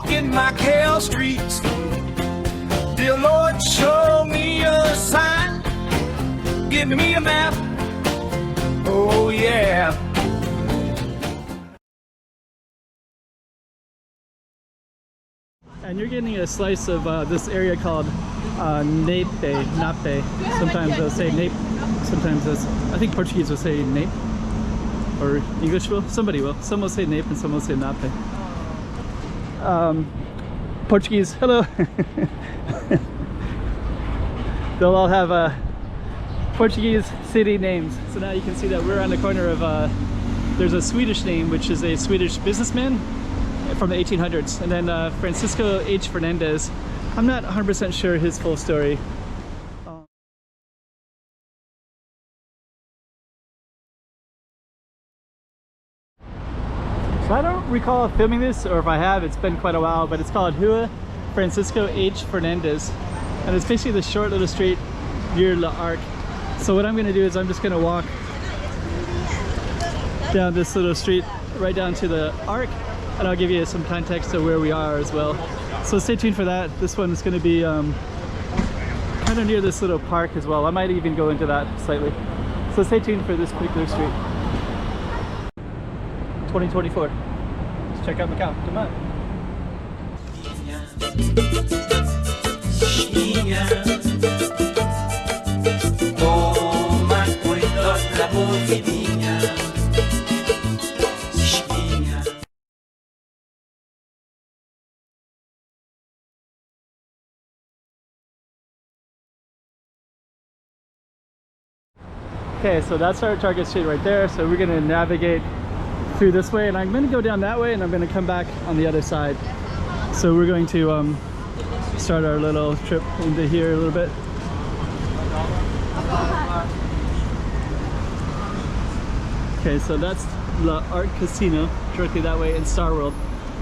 Walking Macau Streets. Dear Lord, show me a sign. Give me a map. Oh yeah. And you're getting a slice of this area called Nape. Sometimes they'll say Nape, sometimes I think Portuguese will say Nape, or English will, somebody will. Some will say Nape and some will say Nape. Portuguese, hello. They'll all have Portuguese city names. So now you can see that we're on the corner of, there's a Swedish name, which is a Swedish businessman from the 1800s, and then Francisco H. Fernandes. I'm not 100% sure his full story. So I don't recall filming this, or if I have, it's been quite a while, but it's called Rua Francisco H. Fernandes, and it's basically the short little street near La Arc. So what I'm going to do is I'm just going to walk down this little street right down to the Arc, and I'll give you some context of where we are as well. So stay tuned for that. This one is going to be kind of near this little park as well. I might even go into that slightly. So stay tuned for this particular street. 2024. Let's check out Macau. Come on. Okay, so that's our target street right there. So we're going to navigate through this way, and I'm going to go down that way, and I'm going to come back on the other side. So we're going to start our little trip into here a little bit. Okay, so that's La Art Casino directly that way, and Star World.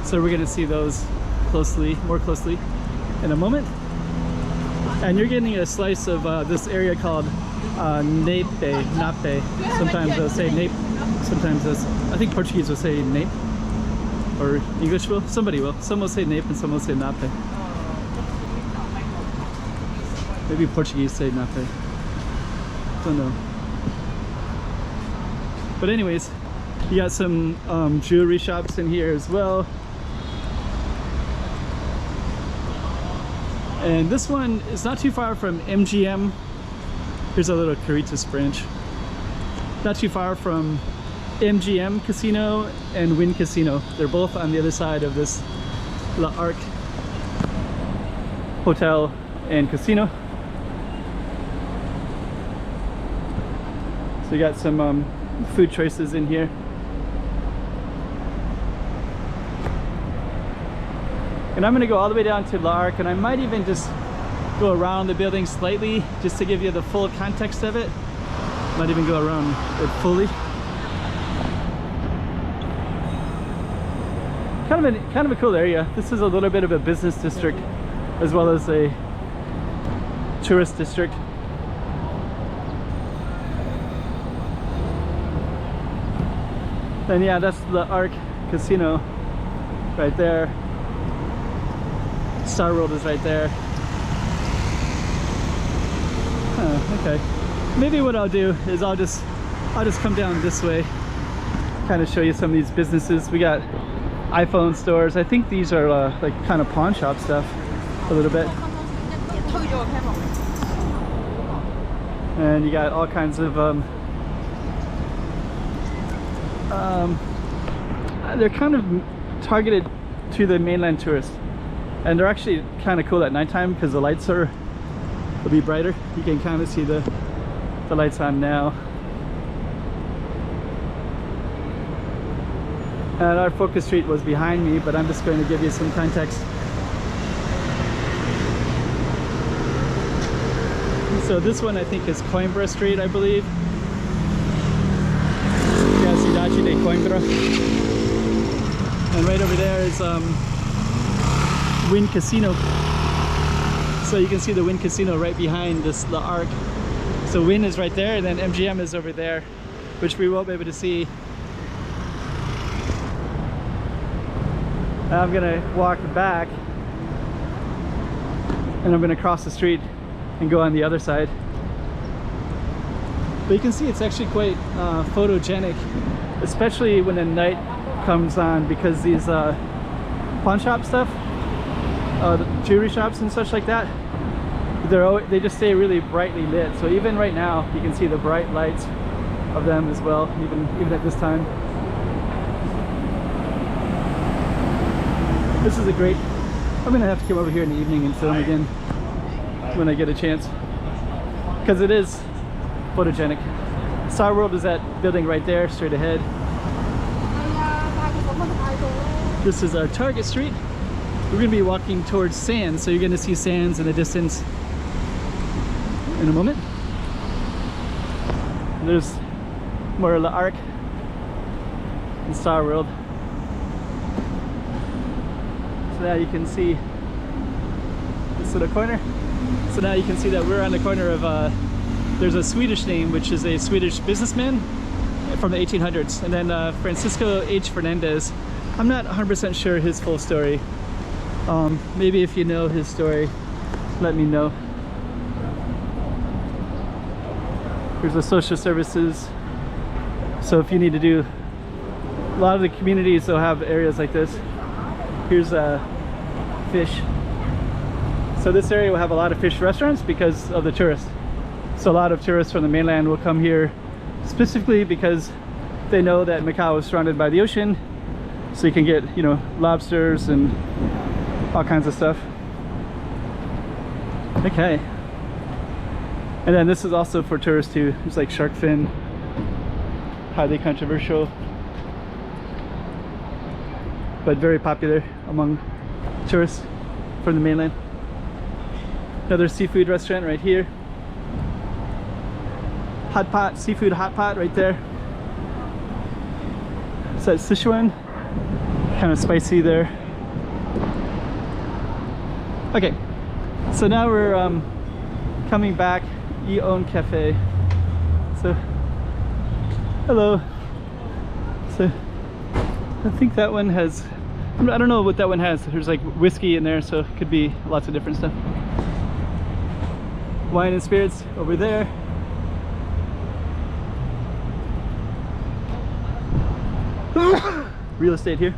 So we're going to see those more closely in a moment. And you're getting a slice of this area called Nape. Sometimes they'll say Nape, sometimes I think Portuguese will say Nape, or English will, somebody will. Some will say Nape and some will say Nape. Maybe Portuguese say Nape. Don't know. But anyways, you got some jewelry shops in here as well. And this one is not too far from MGM. Here's a little Caritas branch. Not too far from MGM Casino and Wynn Casino. They're both on the other side of this La Arc Hotel and Casino. So you got some food choices in here. And I'm going to go all the way down to La Arc, and I might even just go around the building slightly just to give you the full context of it. Might even go around it fully. Kind of a cool area. This is a little bit of a business district as well as a tourist district. And yeah, that's the Arc Casino right there. Star World is right there. Okay. Maybe what I'll do is I'll just come down this way, kind of show you some of these businesses. We got iPhone stores. I think these are like kind of pawn shop stuff a little bit. And you got all kinds of they're kind of targeted to the mainland tourists, and they're actually kind of cool at nighttime because the lights will be brighter. You can kind of see the lights on now. And our focus street was behind me, but I'm just going to give you some context. So this one I think is Coimbra Street, I believe. Yeah, Cidade de Coimbra. And right over there is Wynn Casino. So you can see the Wynn Casino right behind this La Arc. So Wynn is right there, and then MGM is over there, which we won't be able to see. I'm gonna walk back and I'm gonna cross the street and go on the other side. But you can see it's actually quite photogenic, especially when the night comes on, because these pawn shop stuff, the jewelry shops and such like that, they just stay really brightly lit. So even right now you can see the bright lights of them as well, even at this time. This is a great, I'm gonna have to come over here in the evening and film again when I get a chance, because it is photogenic. Star World is that building right there, straight ahead. This is our Target Street. We're gonna be walking towards Sands, so you're gonna see Sands in the distance in a moment. There's more L'Arc and Star World. So now you can see this little corner. So now you can see that we're on the corner of, there's a Swedish name, which is a Swedish businessman from the 1800s. And then Francisco H. Fernandes. I'm not 100% sure his full story. Maybe if you know his story, let me know. Here's the social services. So if you need to do, a lot of the communities, they'll have areas like this. Here's fish. So this area will have a lot of fish restaurants because of the tourists. So a lot of tourists from the mainland will come here specifically because they know that Macau is surrounded by the ocean. So you can get, you know, lobsters and all kinds of stuff. Okay. And then this is also for tourists too. It's like shark fin, highly controversial, but very popular among tourists from the mainland. Another seafood restaurant right here. Hot pot, seafood hot pot right there. So it's Sichuan, kind of spicy there. Okay, so now we're coming back. Eon Cafe. So, hello. So, I think that one has, I don't know what that one has. There's like whiskey in there, so it could be lots of different stuff. Wine and spirits over there. Real estate here.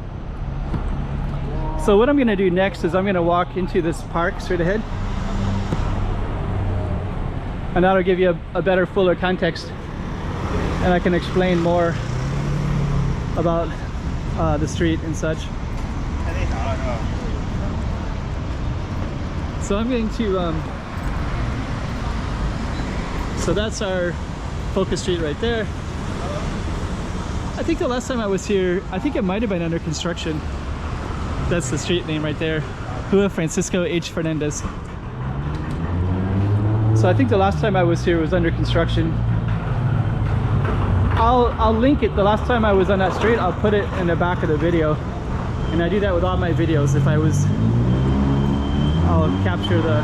So what I'm gonna do next is I'm gonna walk into this park straight ahead. And that'll give you a better, fuller context. And I can explain more about the street and such. So I'm going to, so that's our focus street right there. I think the last time I was here, I think it might have been under construction. That's the street name right there. Juan Francisco H. Fernandes. So I think the last time I was here was under construction. I'll link it. The last time I was on that street, I'll put it in the back of the video. And I do that with all my videos. If I was, I'll capture the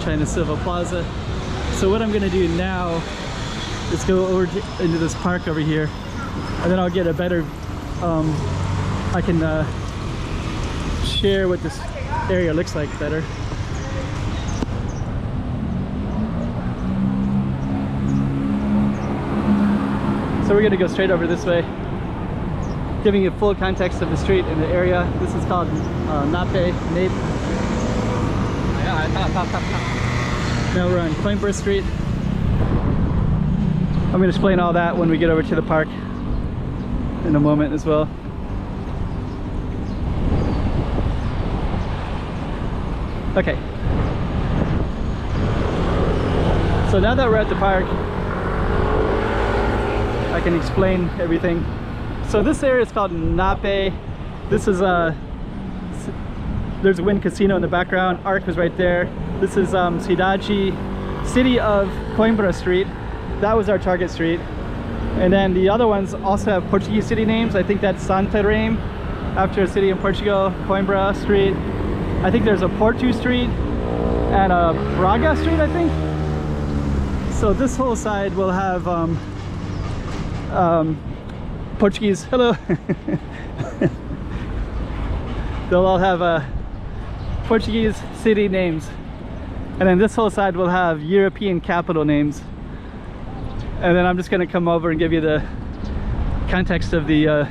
China Silva Plaza. So what I'm gonna do now is go over into this park over here, and then I'll get a better, I can share what this area looks like better. So we're gonna go straight over this way, giving you full context of the street and the area. This is called Nape. Now we're on Coimbra Street. I'm gonna explain all that when we get over to the park in a moment as well. Okay. So now that we're at the park, I can explain everything. So this area is called Nape. This is there's a Wynn Casino in the background. Arc was right there. This is Cidade, City of Coimbra Street. That was our target street. And then the other ones also have Portuguese city names. I think that's Santarém, after a city in Portugal. Coimbra Street. I think there's a Porto Street and a Braga Street, I think. So this whole side will have Portuguese. Hello. They'll all have Portuguese city names, and then this whole side will have European capital names. And then I'm just going to come over and give you the context of the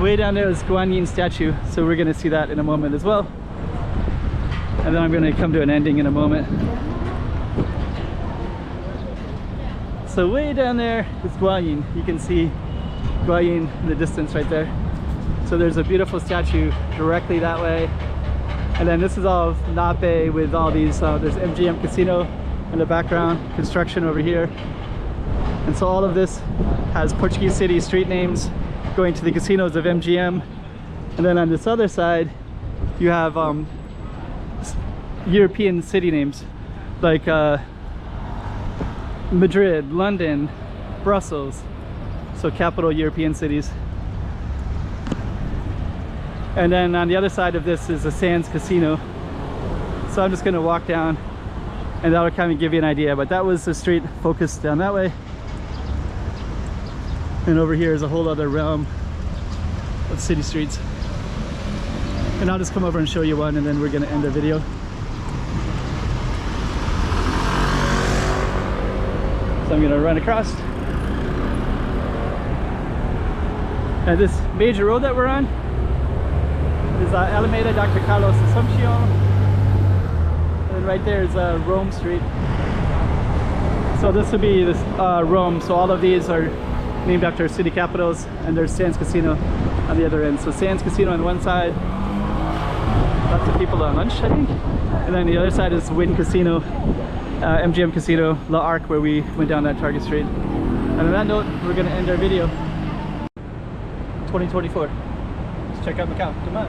way down there is Guanyin statue, so we're going to see that in a moment as well. And then I'm going to come to an ending in a moment. So way down there is Guanyin. You can see Guanyin in the distance right there. So there's a beautiful statue directly that way. And then this is all Nape with all these, there's MGM Casino in the background, construction over here. And so all of this has Portuguese city street names going to the casinos of MGM. And then on this other side, you have European city names like Madrid, London, Brussels. So capital European cities. And then on the other side of this is a Sands Casino. So I'm just going to walk down and that'll kind of give you an idea. But that was the street focused down that way. And over here is a whole other realm of city streets. And I'll just come over and show you one and then we're going to end the video. So I'm going to run across. And this major road that we're on is Alameda Dr. Carlos Asuncion, and then right there is Rome Street. So this would be this Rome. So all of these are named after city capitals, and there's Sands Casino on the other end. So Sands Casino on one side, lots of people on lunch, I think, and then the other side is Wynn Casino, MGM Casino, La Arc, where we went down that Target Street. And on that note, we're going to end our video. 2024. Let's check out Macau. Come on.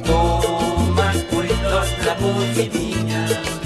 Toma cuidado la boquinha.